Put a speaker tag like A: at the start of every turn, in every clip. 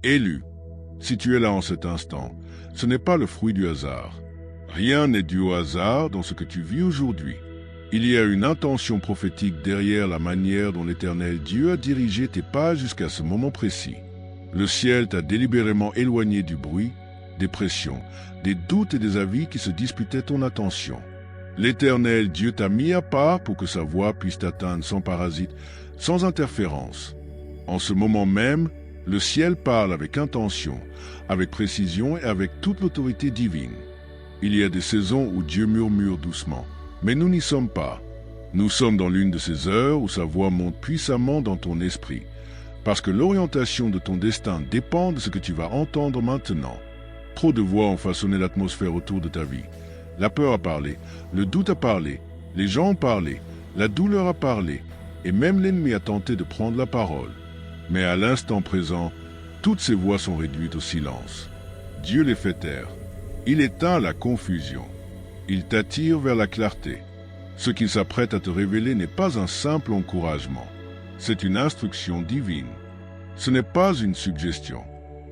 A: Élu, si tu es là en cet instant, ce n'est pas le fruit du hasard. Rien n'est dû au hasard dans ce que tu vis aujourd'hui. Il y a une intention prophétique derrière la manière dont l'Éternel Dieu a dirigé tes pas jusqu'à ce moment précis. Le ciel t'a délibérément éloigné du bruit, des pressions, des doutes et des avis qui se disputaient ton attention. L'Éternel Dieu t'a mis à part pour que sa voix puisse t'atteindre sans parasite, sans interférence. En ce moment même, le ciel parle avec intention, avec précision et avec toute l'autorité divine. Il y a des saisons où Dieu murmure doucement, mais nous n'y sommes pas. Nous sommes dans l'une de ces heures où sa voix monte puissamment dans ton esprit, parce que l'orientation de ton destin dépend de ce que tu vas entendre maintenant. Trop de voix ont façonné l'atmosphère autour de ta vie. La peur a parlé, le doute a parlé, les gens ont parlé, la douleur a parlé, et même l'ennemi a tenté de prendre la parole. Mais à l'instant présent, toutes ces voix sont réduites au silence. Dieu les fait taire. Il éteint la confusion. Il t'attire vers la clarté. Ce qu'il s'apprête à te révéler n'est pas un simple encouragement. C'est une instruction divine. Ce n'est pas une suggestion.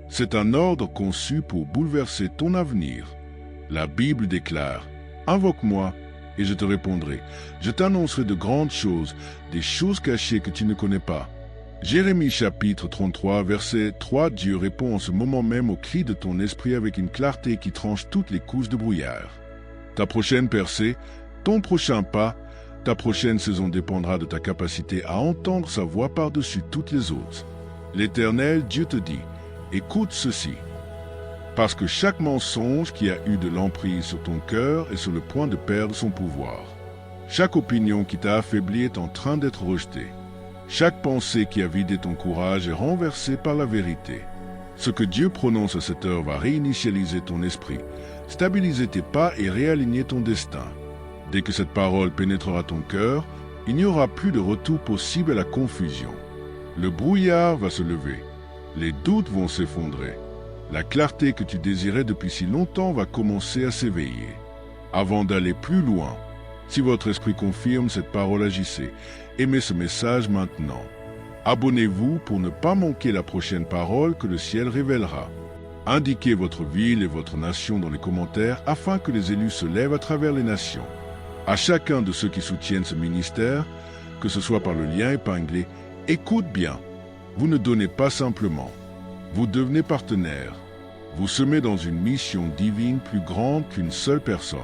A: C'est un ordre conçu pour bouleverser ton avenir. La Bible déclare « Invoque-moi et je te répondrai. Je t'annoncerai de grandes choses, des choses cachées que tu ne connais pas. » Jérémie chapitre 33, verset 3, Dieu répond en ce moment même au cri de ton esprit avec une clarté qui tranche toutes les couches de brouillard. Ta prochaine percée, ton prochain pas, ta prochaine saison dépendra de ta capacité à entendre sa voix par-dessus toutes les autres. L'Éternel Dieu te dit, écoute ceci. Parce que chaque mensonge qui a eu de l'emprise sur ton cœur est sur le point de perdre son pouvoir. Chaque opinion qui t'a affaibli est en train d'être rejetée. Chaque pensée qui a vidé ton courage est renversée par la vérité. Ce que Dieu prononce à cette heure va réinitialiser ton esprit, stabiliser tes pas et réaligner ton destin. Dès que cette parole pénétrera ton cœur, il n'y aura plus de retour possible à la confusion. Le brouillard va se lever. Les doutes vont s'effondrer. La clarté que tu désirais depuis si longtemps va commencer à s'éveiller. Avant d'aller plus loin, si votre esprit confirme cette parole, agissez. Aimez ce message maintenant. Abonnez-vous pour ne pas manquer la prochaine parole que le ciel révélera. Indiquez votre ville et votre nation dans les commentaires afin que les élus se lèvent à travers les nations. À chacun de ceux qui soutiennent ce ministère, que ce soit par le lien épinglé, écoute bien. Vous ne donnez pas simplement. Vous devenez partenaire. Vous semez dans une mission divine plus grande qu'une seule personne.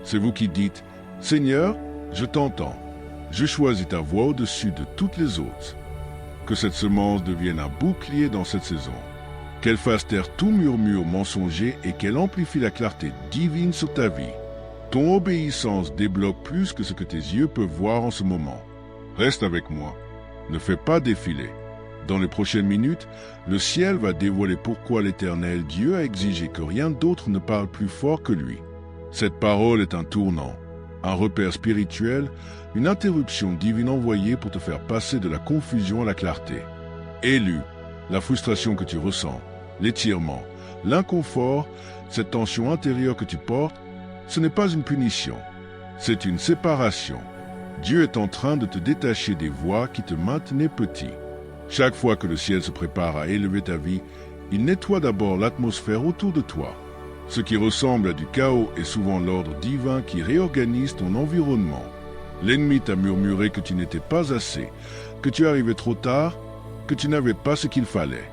A: C'est vous qui dites « Seigneur, je t'entends. Je choisis ta voix au-dessus de toutes les autres. » Que cette semence devienne un bouclier dans cette saison. Qu'elle fasse taire tout murmure mensonger et qu'elle amplifie la clarté divine sur ta vie. Ton obéissance débloque plus que ce que tes yeux peuvent voir en ce moment. Reste avec moi. Ne fais pas défiler. Dans les prochaines minutes, le ciel va dévoiler pourquoi l'Éternel Dieu a exigé que rien d'autre ne parle plus fort que lui. Cette parole est un tournant, un repère spirituel, une interruption divine envoyée pour te faire passer de la confusion à la clarté. Élu, la frustration que tu ressens, l'étirement, l'inconfort, cette tension intérieure que tu portes, ce n'est pas une punition, c'est une séparation. Dieu est en train de te détacher des voies qui te maintenaient petit. Chaque fois que le ciel se prépare à élever ta vie, il nettoie d'abord l'atmosphère autour de toi. Ce qui ressemble à du chaos est souvent l'ordre divin qui réorganise ton environnement. L'ennemi t'a murmuré que tu n'étais pas assez, que tu arrivais trop tard, que tu n'avais pas ce qu'il fallait.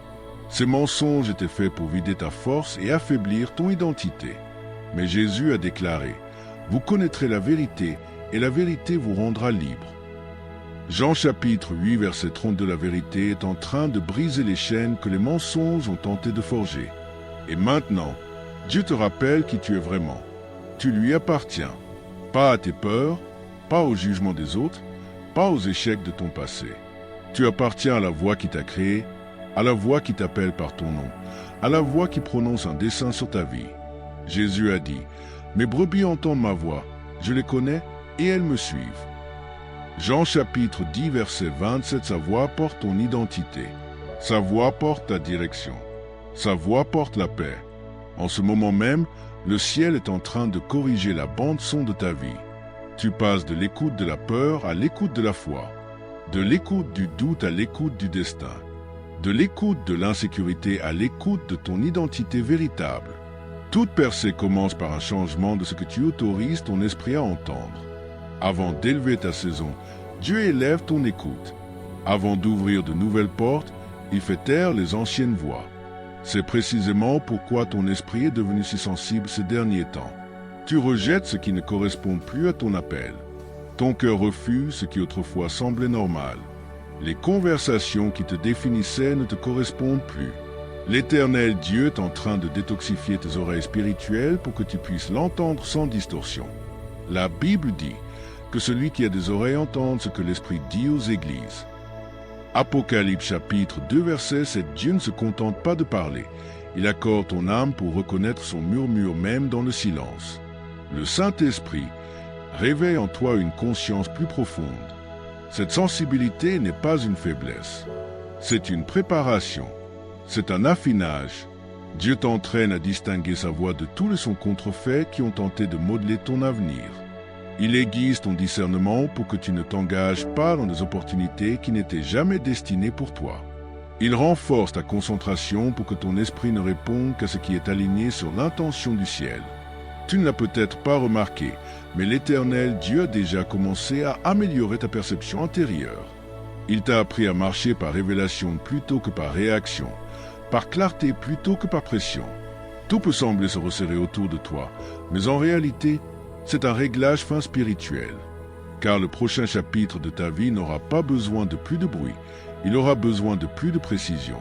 A: Ces mensonges étaient faits pour vider ta force et affaiblir ton identité. Mais Jésus a déclaré « Vous connaîtrez la vérité, et la vérité vous rendra libre. » Jean chapitre 8, verset 32, la vérité est en train de briser les chaînes que les mensonges ont tenté de forger. Et maintenant, Dieu te rappelle qui tu es vraiment. Tu lui appartiens, pas à tes peurs, pas au jugement des autres, pas aux échecs de ton passé. Tu appartiens à la voix qui t'a créé, à la voix qui t'appelle par ton nom, à la voix qui prononce un dessein sur ta vie. Jésus a dit, « Mes brebis entendent ma voix, je les connais et elles me suivent. » Jean chapitre 10, verset 27, sa voix porte ton identité. Sa voix porte ta direction. Sa voix porte la paix. En ce moment même, le ciel est en train de corriger la bande-son de ta vie. Tu passes de l'écoute de la peur à l'écoute de la foi, de l'écoute du doute à l'écoute du destin. De l'écoute de l'insécurité à l'écoute de ton identité véritable. Toute percée commence par un changement de ce que tu autorises ton esprit à entendre. Avant d'élever ta saison, Dieu élève ton écoute. Avant d'ouvrir de nouvelles portes, il fait taire les anciennes voix. C'est précisément pourquoi ton esprit est devenu si sensible ces derniers temps. Tu rejettes ce qui ne correspond plus à ton appel. Ton cœur refuse ce qui autrefois semblait normal. Les conversations qui te définissaient ne te correspondent plus. L'Éternel Dieu est en train de détoxifier tes oreilles spirituelles pour que tu puisses l'entendre sans distorsion. La Bible dit que celui qui a des oreilles entende ce que l'Esprit dit aux églises. Apocalypse chapitre 2 verset 7. Dieu ne se contente pas de parler. Il accorde ton âme pour reconnaître son murmure même dans le silence. Le Saint-Esprit réveille en toi une conscience plus profonde. Cette sensibilité n'est pas une faiblesse. C'est une préparation. C'est un affinage. Dieu t'entraîne à distinguer sa voix de tous les sons contrefaits qui ont tenté de modeler ton avenir. Il aiguise ton discernement pour que tu ne t'engages pas dans des opportunités qui n'étaient jamais destinées pour toi. Il renforce ta concentration pour que ton esprit ne réponde qu'à ce qui est aligné sur l'intention du ciel. Tu ne l'as peut-être pas remarqué, mais l'Éternel Dieu a déjà commencé à améliorer ta perception intérieure. Il t'a appris à marcher par révélation plutôt que par réaction, par clarté plutôt que par pression. Tout peut sembler se resserrer autour de toi, mais en réalité, c'est un réglage fin spirituel. Car le prochain chapitre de ta vie n'aura pas besoin de plus de bruit, il aura besoin de plus de précision.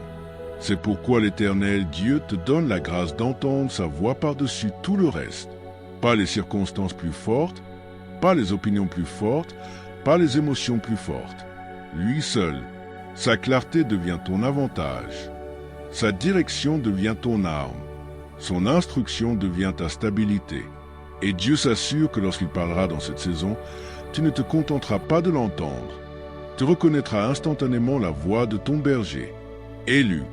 A: C'est pourquoi l'Éternel Dieu te donne la grâce d'entendre sa voix par-dessus tout le reste. Pas les circonstances plus fortes, pas les opinions plus fortes, pas les émotions plus fortes. Lui seul, sa clarté devient ton avantage. Sa direction devient ton arme. Son instruction devient ta stabilité. Et Dieu s'assure que lorsqu'il parlera dans cette saison, tu ne te contenteras pas de l'entendre. Tu reconnaîtras instantanément la voix de ton berger. Élu,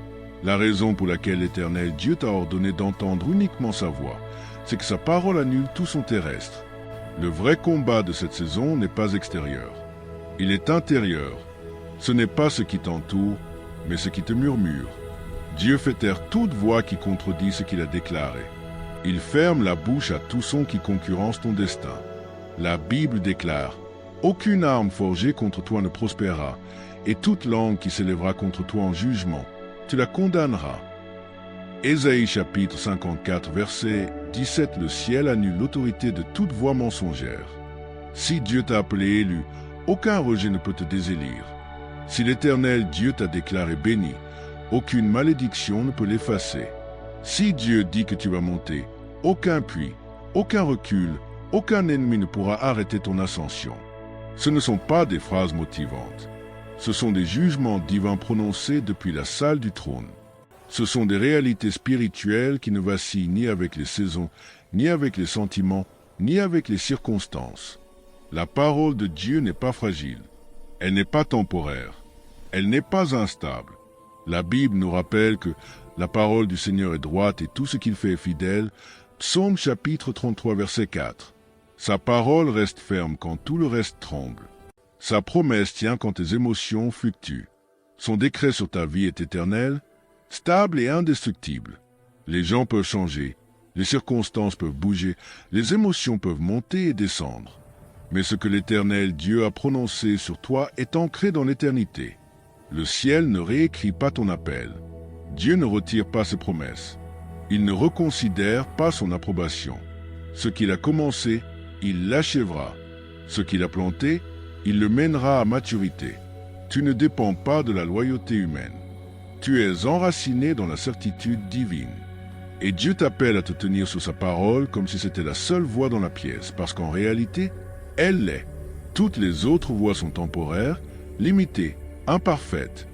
A: la raison pour laquelle l'Éternel Dieu t'a ordonné d'entendre uniquement sa voix, c'est que sa parole annule tout son terrestre. Le vrai combat de cette saison n'est pas extérieur. Il est intérieur. Ce n'est pas ce qui t'entoure, mais ce qui te murmure. Dieu fait taire toute voix qui contredit ce qu'il a déclaré. Il ferme la bouche à tout son qui concurrence ton destin. La Bible déclare « Aucune arme forgée contre toi ne prospérera, et toute langue qui s'élèvera contre toi en jugement, tu la condamneras. » Ésaïe chapitre 54 verset 17. Le ciel annule l'autorité de toute voix mensongère. Si Dieu t'a appelé élu, aucun rejet ne peut te désélire. Si l'Éternel Dieu t'a déclaré béni, aucune malédiction ne peut l'effacer. Si Dieu dit que tu vas monter, aucun puits, aucun recul, aucun ennemi ne pourra arrêter ton ascension. Ce ne sont pas des phrases motivantes. Ce sont des jugements divins prononcés depuis la salle du trône. Ce sont des réalités spirituelles qui ne vacillent ni avec les saisons, ni avec les sentiments, ni avec les circonstances. La parole de Dieu n'est pas fragile. Elle n'est pas temporaire. Elle n'est pas instable. La Bible nous rappelle que la parole du Seigneur est droite et tout ce qu'il fait est fidèle. Psaume chapitre 33 verset 4. Sa parole reste ferme quand tout le reste tremble. Sa promesse tient quand tes émotions fluctuent. Son décret sur ta vie est éternel, stable et indestructible. Les gens peuvent changer, les circonstances peuvent bouger, les émotions peuvent monter et descendre. Mais ce que l'Éternel Dieu a prononcé sur toi est ancré dans l'éternité. Le ciel ne réécrit pas ton appel. Dieu ne retire pas ses promesses. Il ne reconsidère pas son approbation. Ce qu'il a commencé, il l'achèvera. Ce qu'il a planté, il le mènera à maturité. Tu ne dépends pas de la loyauté humaine. Tu es enraciné dans la certitude divine. Et Dieu t'appelle à te tenir sur sa parole comme si c'était la seule voix dans la pièce, parce qu'en réalité, elle l'est. Toutes les autres voix sont temporaires, limitées, imparfaites.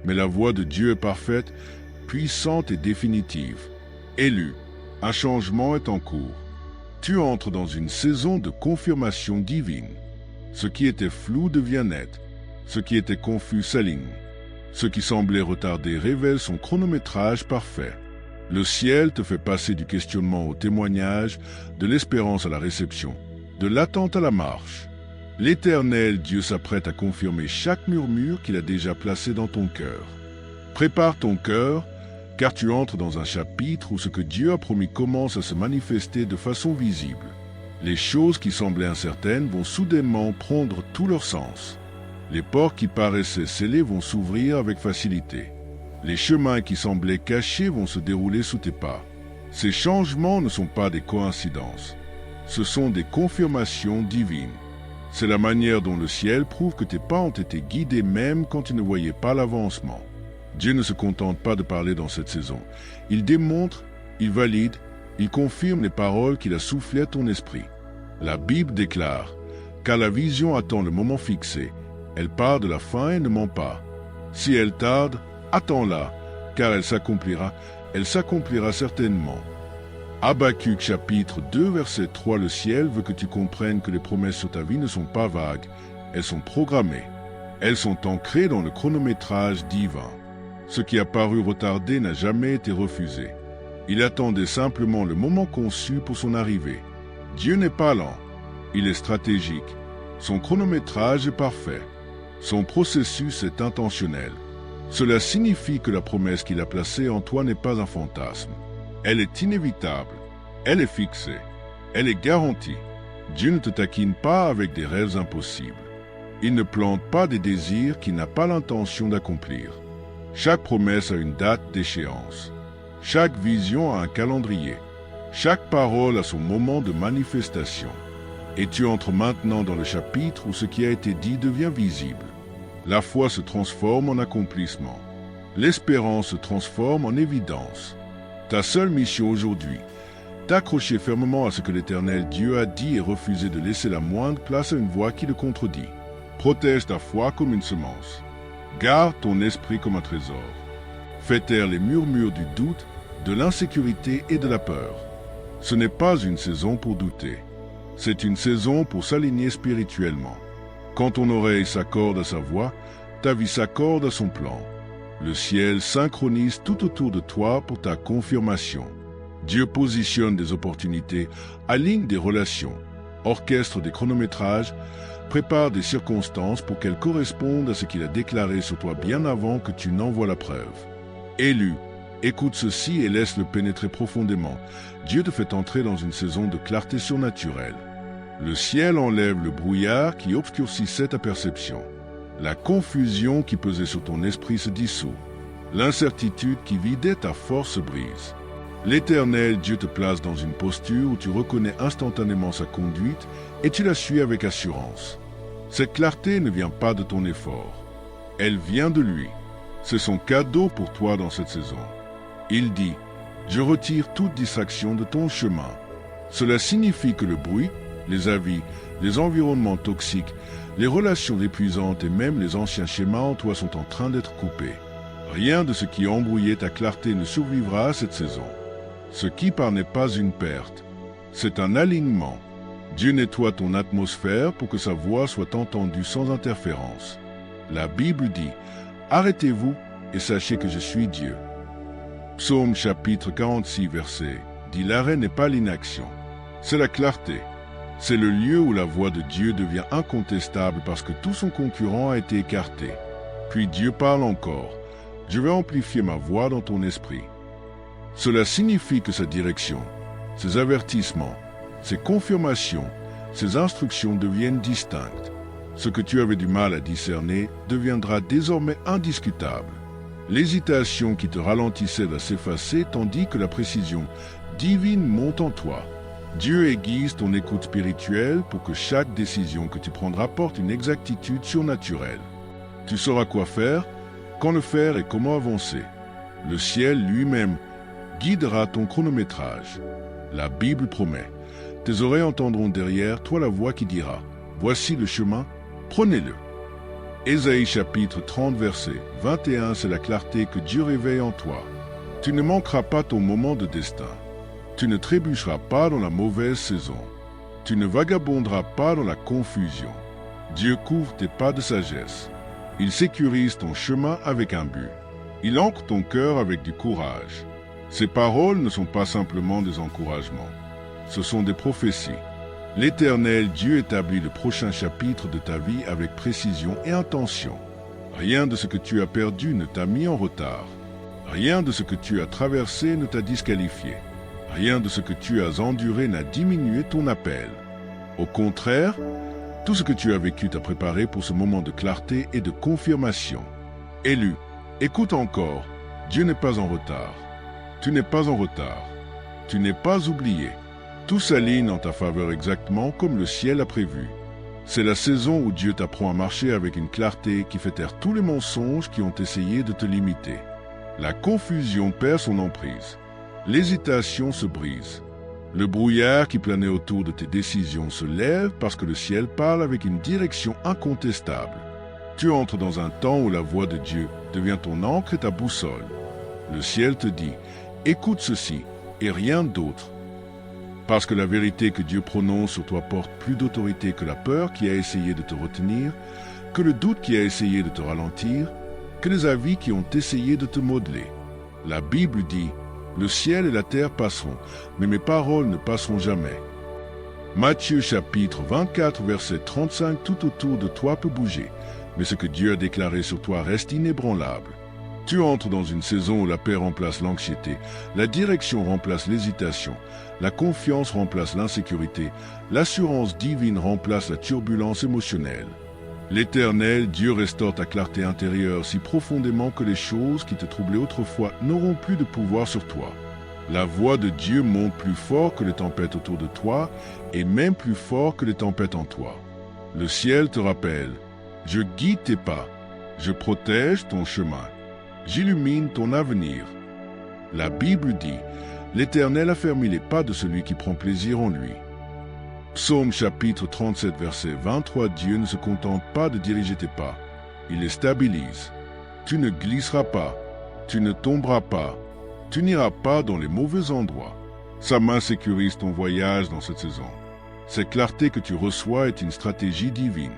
A: Mais la voix de Dieu est parfaite, puissante et définitive. Élu, un changement est en cours. Tu entres dans une saison de confirmation divine. Ce qui était flou devient net. Ce qui était confus s'aligne. Ce qui semblait retardé révèle son chronométrage parfait. Le ciel te fait passer du questionnement au témoignage, de l'espérance à la réception, de l'attente à la marche. L'Éternel Dieu s'apprête à confirmer chaque murmure qu'il a déjà placé dans ton cœur. Prépare ton cœur, car tu entres dans un chapitre où ce que Dieu a promis commence à se manifester de façon visible. Les choses qui semblaient incertaines vont soudainement prendre tout leur sens. Les portes qui paraissaient scellées vont s'ouvrir avec facilité. Les chemins qui semblaient cachés vont se dérouler sous tes pas. Ces changements ne sont pas des coïncidences. Ce sont des confirmations divines. C'est la manière dont le ciel prouve que tes pas ont été guidés même quand tu ne voyais pas l'avancement. Dieu ne se contente pas de parler dans cette saison. Il démontre, il valide, il confirme les paroles qu'il a soufflées à ton esprit. La Bible déclare, car la vision attend le moment fixé. Elle part de la fin et ne ment pas. Si elle tarde, attends-la, car elle s'accomplira certainement. Habakkuk chapitre 2 verset 3. Le ciel veut que tu comprennes que les promesses sur ta vie ne sont pas vagues, elles sont programmées. Elles sont ancrées dans le chronométrage divin. Ce qui a paru retardé n'a jamais été refusé. Il attendait simplement le moment conçu pour son arrivée. Dieu n'est pas lent, il est stratégique. Son chronométrage est parfait. Son processus est intentionnel. Cela signifie que la promesse qu'il a placée en toi n'est pas un fantasme. Elle est inévitable, elle est fixée, elle est garantie. Dieu ne te taquine pas avec des rêves impossibles. Il ne plante pas des désirs qu'il n'a pas l'intention d'accomplir. Chaque promesse a une date d'échéance. Chaque vision a un calendrier. Chaque parole a son moment de manifestation. Et tu entres maintenant dans le chapitre où ce qui a été dit devient visible. La foi se transforme en accomplissement. L'espérance se transforme en évidence. Ta seule mission aujourd'hui, t'accrocher fermement à ce que l'Éternel Dieu a dit et refuser de laisser la moindre place à une voix qui le contredit. Protège ta foi comme une semence. Garde ton esprit comme un trésor. Fais taire les murmures du doute, de l'insécurité et de la peur. Ce n'est pas une saison pour douter. C'est une saison pour s'aligner spirituellement. Quand ton oreille s'accorde à sa voix, ta vie s'accorde à son plan. Le ciel synchronise tout autour de toi pour ta confirmation. Dieu positionne des opportunités, aligne des relations, orchestre des chronométrages, prépare des circonstances pour qu'elles correspondent à ce qu'il a déclaré sur toi bien avant que tu n'envoies la preuve. Élu, écoute ceci et laisse-le pénétrer profondément. Dieu te fait entrer dans une saison de clarté surnaturelle. Le ciel enlève le brouillard qui obscurcissait ta perception. La confusion qui pesait sur ton esprit se dissout. L'incertitude qui vidait ta force se brise. L'Éternel Dieu te place dans une posture où tu reconnais instantanément sa conduite et tu la suis avec assurance. Cette clarté ne vient pas de ton effort. Elle vient de lui. C'est son cadeau pour toi dans cette saison. Il dit, « Je retire toute distraction de ton chemin. » Cela signifie que le bruit, les avis, les environnements toxiques, les relations épuisantes et même les anciens schémas en toi sont en train d'être coupés. Rien de ce qui embrouillait ta clarté ne survivra à cette saison. Ce qui part n'est pas une perte, c'est un alignement. Dieu nettoie ton atmosphère pour que sa voix soit entendue sans interférence. La Bible dit, « Arrêtez-vous et sachez que je suis Dieu. » Psaume chapitre 46 verset dit, « L'arrêt n'est pas l'inaction, c'est la clarté. » C'est le lieu où la voix de Dieu devient incontestable parce que tout son concurrent a été écarté. Puis Dieu parle encore. Je vais amplifier ma voix dans ton esprit. Cela signifie que sa direction, ses avertissements, ses confirmations, ses instructions deviennent distinctes. Ce que tu avais du mal à discerner deviendra désormais indiscutable. L'hésitation qui te ralentissait va s'effacer tandis que la précision divine monte en toi. Dieu aiguise ton écoute spirituelle pour que chaque décision que tu prendras porte une exactitude surnaturelle. Tu sauras quoi faire, quand le faire et comment avancer. Le ciel lui-même guidera ton chronométrage. La Bible promet. Tes oreilles entendront derrière toi la voix qui dira « Voici le chemin, prenez-le ». Ésaïe chapitre 30 verset 21, c'est la clarté que Dieu réveille en toi. Tu ne manqueras pas ton moment de destin. Tu ne trébucheras pas dans la mauvaise saison. Tu ne vagabonderas pas dans la confusion. Dieu couvre tes pas de sagesse. Il sécurise ton chemin avec un but. Il ancre ton cœur avec du courage. Ces paroles ne sont pas simplement des encouragements. Ce sont des prophéties. L'Éternel Dieu établit le prochain chapitre de ta vie avec précision et intention. Rien de ce que tu as perdu ne t'a mis en retard. Rien de ce que tu as traversé ne t'a disqualifié. Rien de ce que tu as enduré n'a diminué ton appel. Au contraire, tout ce que tu as vécu t'a préparé pour ce moment de clarté et de confirmation. Élu, écoute encore, Dieu n'est pas en retard. Tu n'es pas en retard. Tu n'es pas oublié. Tout s'aligne en ta faveur exactement comme le ciel a prévu. C'est la saison où Dieu t'apprend à marcher avec une clarté qui fait taire tous les mensonges qui ont essayé de te limiter. La confusion perd son emprise. L'hésitation se brise. Le brouillard qui planait autour de tes décisions se lève parce que le ciel parle avec une direction incontestable. Tu entres dans un temps où la voix de Dieu devient ton encre et ta boussole. Le ciel te dit « Écoute ceci et rien d'autre ». Parce que la vérité que Dieu prononce sur toi porte plus d'autorité que la peur qui a essayé de te retenir, que le doute qui a essayé de te ralentir, que les avis qui ont essayé de te modeler. La Bible dit « Le ciel et la terre passeront, mais mes paroles ne passeront jamais ». Matthieu chapitre 24, verset 35, tout autour de toi peut bouger, mais ce que Dieu a déclaré sur toi reste inébranlable. Tu entres dans une saison où la paix remplace l'anxiété, la direction remplace l'hésitation, la confiance remplace l'insécurité, l'assurance divine remplace la turbulence émotionnelle. L'Éternel, Dieu restaure ta clarté intérieure si profondément que les choses qui te troublaient autrefois n'auront plus de pouvoir sur toi. La voix de Dieu monte plus fort que les tempêtes autour de toi et même plus fort que les tempêtes en toi. Le ciel te rappelle, je guide tes pas, je protège ton chemin. J'illumine ton avenir. La Bible dit, l'Éternel affermit les pas de celui qui prend plaisir en lui. Psaume chapitre 37, verset 23, Dieu ne se contente pas de diriger tes pas, il les stabilise. Tu ne glisseras pas, tu ne tomberas pas, tu n'iras pas dans les mauvais endroits. Sa main sécurise ton voyage dans cette saison. Cette clarté que tu reçois est une stratégie divine.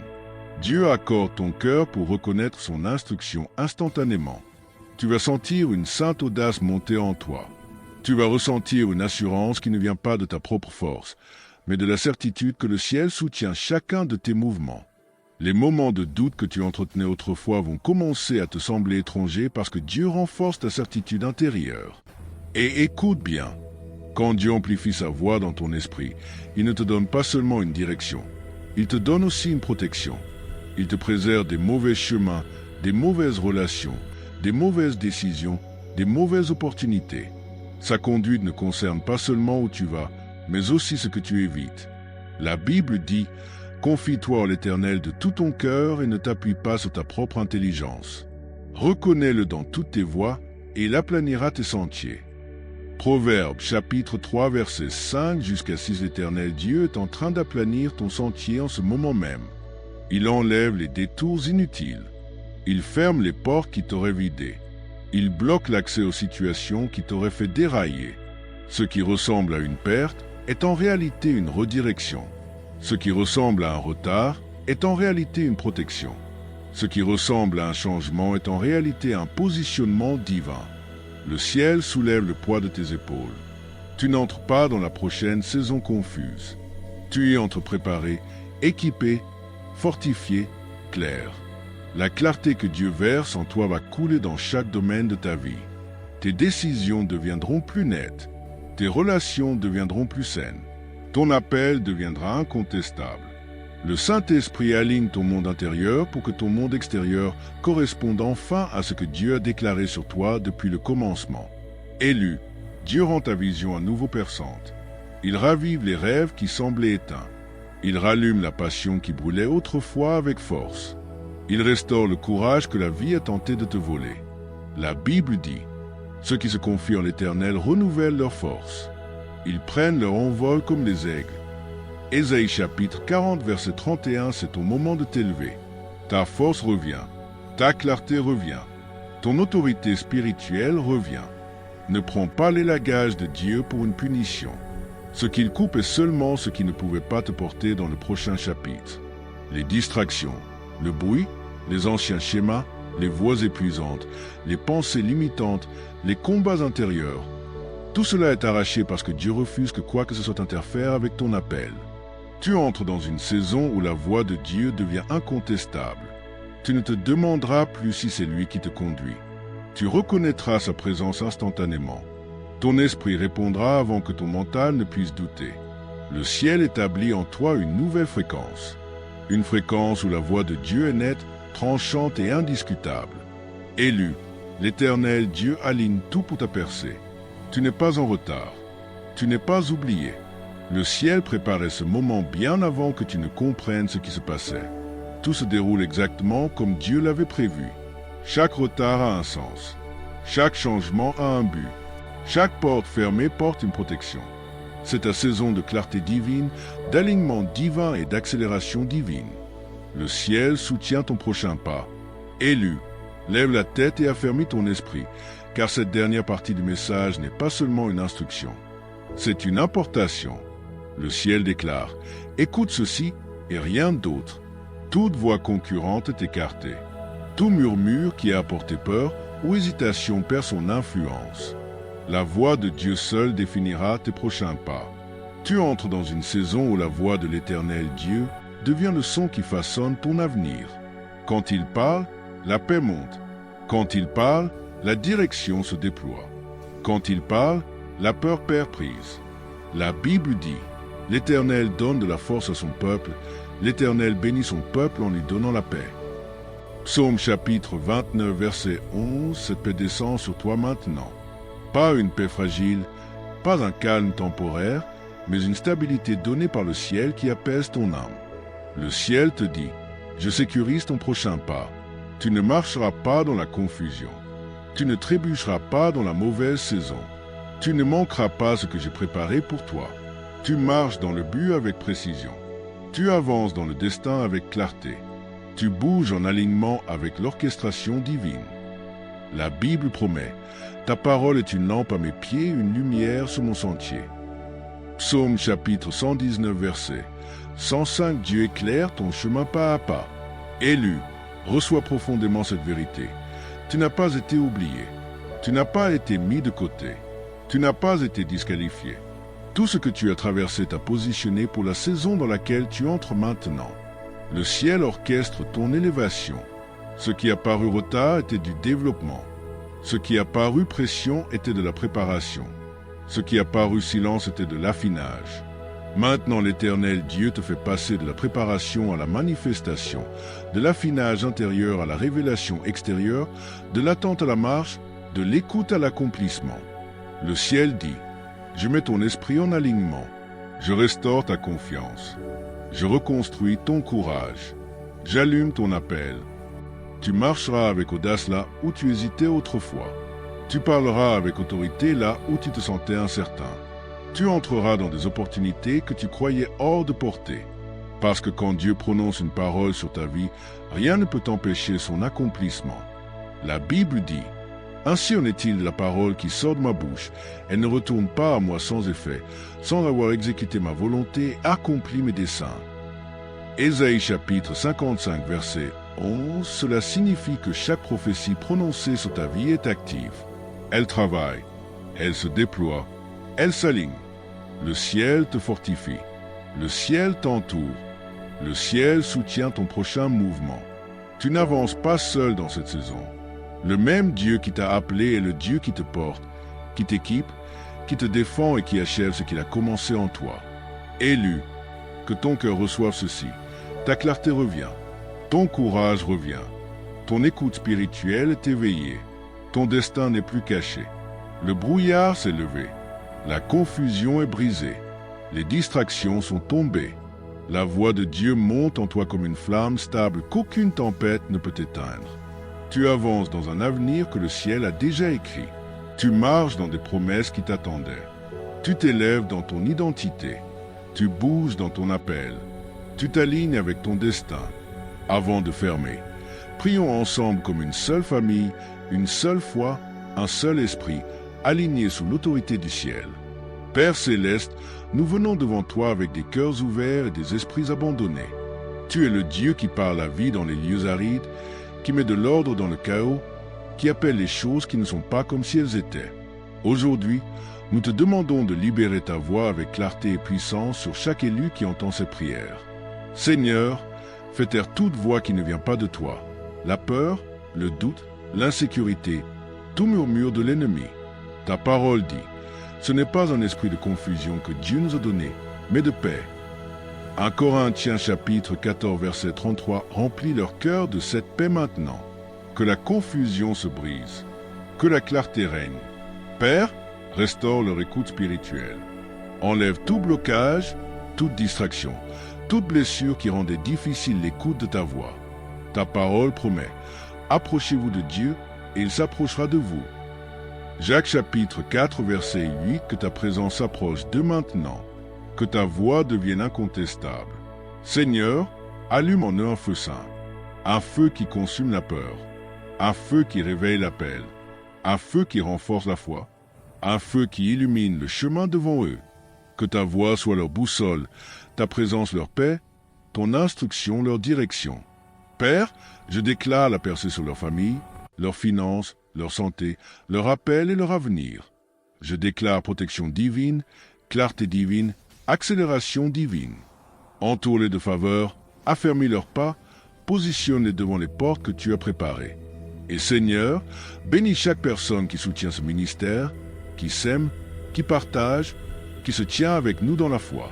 A: Dieu accorde ton cœur pour reconnaître son instruction instantanément. Tu vas sentir une sainte audace monter en toi. Tu vas ressentir une assurance qui ne vient pas de ta propre force, mais de la certitude que le ciel soutient chacun de tes mouvements. Les moments de doute que tu entretenais autrefois vont commencer à te sembler étrangers parce que Dieu renforce ta certitude intérieure. Et écoute bien, quand Dieu amplifie sa voix dans ton esprit, il ne te donne pas seulement une direction, il te donne aussi une protection. Il te préserve des mauvais chemins, des mauvaises relations, des mauvaises décisions, des mauvaises opportunités. Sa conduite ne concerne pas seulement où tu vas, mais aussi ce que tu évites. La Bible dit « Confie-toi en l'Éternel de tout ton cœur et ne t'appuie pas sur ta propre intelligence. Reconnais-le dans toutes tes voies et il aplanira tes sentiers. » Proverbe chapitre 3 verset 5 jusqu'à 6 L'Éternel Dieu est en train d'aplanir ton sentier en ce moment même. Il enlève les détours inutiles. Il ferme les portes qui t'auraient vidé. Il bloque l'accès aux situations qui t'auraient fait dérailler. Ce qui ressemble à une perte est en réalité une redirection. Ce qui ressemble à un retard est en réalité une protection. Ce qui ressemble à un changement est en réalité un positionnement divin. Le ciel soulève le poids de tes épaules. Tu n'entres pas dans la prochaine saison confuse. Tu y entres préparé, équipé, fortifié, clair. La clarté que Dieu verse en toi va couler dans chaque domaine de ta vie. Tes décisions deviendront plus nettes. Tes relations deviendront plus saines. Ton appel deviendra incontestable. Le Saint-Esprit aligne ton monde intérieur pour que ton monde extérieur corresponde enfin à ce que Dieu a déclaré sur toi depuis le commencement. Élu, Dieu rend ta vision à nouveau perçante. Il ravive les rêves qui semblaient éteints. Il rallume la passion qui brûlait autrefois avec force. Il restaure le courage que la vie a tenté de te voler. La Bible dit, ceux qui se confient en l'Éternel renouvellent leur force. Ils prennent leur envol comme les aigles. Ésaïe chapitre 40 verset 31, c'est ton moment de t'élever. Ta force revient, ta clarté revient, ton autorité spirituelle revient. Ne prends pas l'élagage de Dieu pour une punition. Ce qu'il coupe est seulement ce qui ne pouvait pas te porter dans le prochain chapitre. Les distractions, le bruit, les anciens schémas, les voix épuisantes, les pensées limitantes, les combats intérieurs. Tout cela est arraché parce que Dieu refuse que quoi que ce soit interfère avec ton appel. Tu entres dans une saison où la voix de Dieu devient incontestable. Tu ne te demanderas plus si c'est lui qui te conduit. Tu reconnaîtras sa présence instantanément. Ton esprit répondra avant que ton mental ne puisse douter. Le ciel établit en toi une nouvelle fréquence. Une fréquence où la voix de Dieu est nette, tranchante et indiscutable. Élu, l'Éternel Dieu aligne tout pour ta percée. Tu n'es pas en retard. Tu n'es pas oublié. Le ciel préparait ce moment bien avant que tu ne comprennes ce qui se passait. Tout se déroule exactement comme Dieu l'avait prévu. Chaque retard a un sens. Chaque changement a un but. Chaque porte fermée porte une protection. C'est ta saison de clarté divine, d'alignement divin et d'accélération divine. Le ciel soutient ton prochain pas. Élu, lève la tête et affermis ton esprit, car cette dernière partie du message n'est pas seulement une instruction. C'est une importation. Le ciel déclare « Écoute ceci et rien d'autre. Toute voix concurrente est écartée. Tout murmure qui a apporté peur ou hésitation perd son influence. La voix de Dieu seul définira tes prochains pas. Tu entres dans une saison où la voix de l'Éternel Dieu devient le son qui façonne ton avenir. Quand il parle, la paix monte. Quand il parle, la direction se déploie. Quand il parle, la peur perd prise. La Bible dit « L'Éternel donne de la force à son peuple, l'Éternel bénit son peuple en lui donnant la paix. » Psaume chapitre 29, verset 11, cette paix descend sur toi maintenant. Pas une paix fragile, pas un calme temporaire, mais une stabilité donnée par le ciel qui apaise ton âme. Le ciel te dit, je sécurise ton prochain pas. Tu ne marcheras pas dans la confusion. Tu ne trébucheras pas dans la mauvaise saison. Tu ne manqueras pas ce que j'ai préparé pour toi. Tu marches dans le but avec précision. Tu avances dans le destin avec clarté. Tu bouges en alignement avec l'orchestration divine. La Bible promet, ta parole est une lampe à mes pieds, une lumière sur mon sentier. Psaume chapitre 119, verset 105, Dieu éclaire ton chemin pas à pas. Élu, reçois profondément cette vérité. Tu n'as pas été oublié. Tu n'as pas été mis de côté. Tu n'as pas été disqualifié. Tout ce que tu as traversé t'a positionné pour la saison dans laquelle tu entres maintenant. Le ciel orchestre ton élévation. Ce qui a paru retard était du développement. Ce qui a paru pression était de la préparation. Ce qui a paru silence était de l'affinage. Maintenant l'Éternel Dieu te fait passer de la préparation à la manifestation, de l'affinage intérieur à la révélation extérieure, de l'attente à la marche, de l'écoute à l'accomplissement. Le ciel dit, je mets ton esprit en alignement, je restaure ta confiance, je reconstruis ton courage, j'allume ton appel. Tu marcheras avec audace là où tu hésitais autrefois. Tu parleras avec autorité là où tu te sentais incertain. Tu entreras dans des opportunités que tu croyais hors de portée. Parce que quand Dieu prononce une parole sur ta vie, rien ne peut empêcher son accomplissement. La Bible dit, « Ainsi en est-il de la parole qui sort de ma bouche, elle ne retourne pas à moi sans effet, sans avoir exécuté ma volonté et accompli mes desseins. » Ésaïe chapitre 55 verset 11, cela signifie que chaque prophétie prononcée sur ta vie est active. Elle travaille, elle se déploie, elle s'aligne. Le ciel te fortifie, le ciel t'entoure, le ciel soutient ton prochain mouvement. Tu n'avances pas seul dans cette saison. Le même Dieu qui t'a appelé est le Dieu qui te porte, qui t'équipe, qui te défend et qui achève ce qu'il a commencé en toi. Élu, que ton cœur reçoive ceci. Ta clarté revient, ton courage revient, ton écoute spirituelle est éveillée, ton destin n'est plus caché. Le brouillard s'est levé, la confusion est brisée, les distractions sont tombées. La voix de Dieu monte en toi comme une flamme stable qu'aucune tempête ne peut éteindre. Tu avances dans un avenir que le ciel a déjà écrit. Tu marches dans des promesses qui t'attendaient. Tu t'élèves dans ton identité. Tu bouges dans ton appel. Tu t'alignes avec ton destin. Avant de fermer, prions ensemble comme une seule famille, une seule foi, un seul esprit, alignés sous l'autorité du ciel. Père céleste, nous venons devant toi avec des cœurs ouverts et des esprits abandonnés. Tu es le Dieu qui parle la vie dans les lieux arides, qui met de l'ordre dans le chaos, qui appelle les choses qui ne sont pas comme si elles étaient. Aujourd'hui, nous te demandons de libérer ta voix avec clarté et puissance sur chaque élu qui entend ces prières. Seigneur, fais taire toute voix qui ne vient pas de toi. la peur, le doute, l'insécurité, tout murmure de l'ennemi. Ta parole dit, ce n'est pas un esprit de confusion que Dieu nous a donné, mais de paix. 1 Corinthiens chapitre 14 verset 33 remplit leur cœur de cette paix maintenant. Que la confusion se brise, que la clarté règne. Père, restaure leur écoute spirituelle. Enlève tout blocage, toute distraction, toute blessure qui rendait difficile l'écoute de ta voix. Ta parole promet, approchez-vous de Dieu et il s'approchera de vous. Jacques chapitre 4 verset 8, que ta présence s'approche de maintenant, que ta voix devienne incontestable. Seigneur, allume en eux un feu saint, un feu qui consume la peur, un feu qui réveille l'appel, un feu qui renforce la foi, un feu qui illumine le chemin devant eux. Que ta voix soit leur boussole, ta présence leur paix, ton instruction leur direction. Père, je déclare la percée sur leur famille, leurs finances, leur santé, leur appel et leur avenir. Je déclare protection divine, clarté divine, accélération divine. Entoure-les de faveur, affermis leurs pas, positionne-les devant les portes que tu as préparées. Et Seigneur, bénis chaque personne qui soutient ce ministère, qui s'aime, qui partage, qui se tient avec nous dans la foi.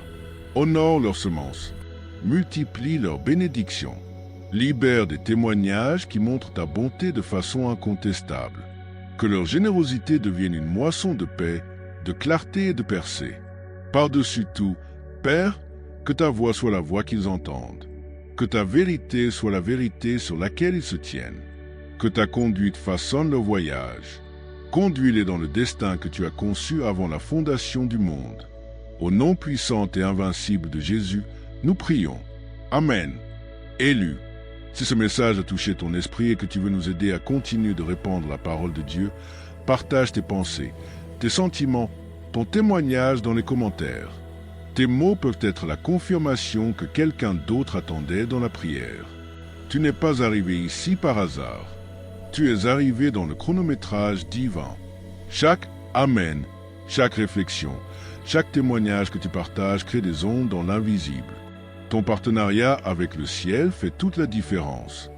A: Honore leurs semences, multiplie leurs bénédictions, libère des témoignages qui montrent ta bonté de façon incontestable. Que leur générosité devienne une moisson de paix, de clarté et de percée. Par-dessus tout, Père, que ta voix soit la voix qu'ils entendent, que ta vérité soit la vérité sur laquelle ils se tiennent, que ta conduite façonne leur voyage. Conduis-les dans le destin que tu as conçu avant la fondation du monde. Au nom puissant et invincible de Jésus, nous prions. Amen. Élu. Si ce message a touché ton esprit et que tu veux nous aider à continuer de répandre la parole de Dieu, partage tes pensées, tes sentiments, ton témoignage dans les commentaires. Tes mots peuvent être la confirmation que quelqu'un d'autre attendait dans la prière. Tu n'es pas arrivé ici par hasard. Tu es arrivé dans le chronométrage divin. Chaque Amen, chaque réflexion, chaque témoignage que tu partages crée des ondes dans l'invisible. Ton partenariat avec le ciel fait toute la différence.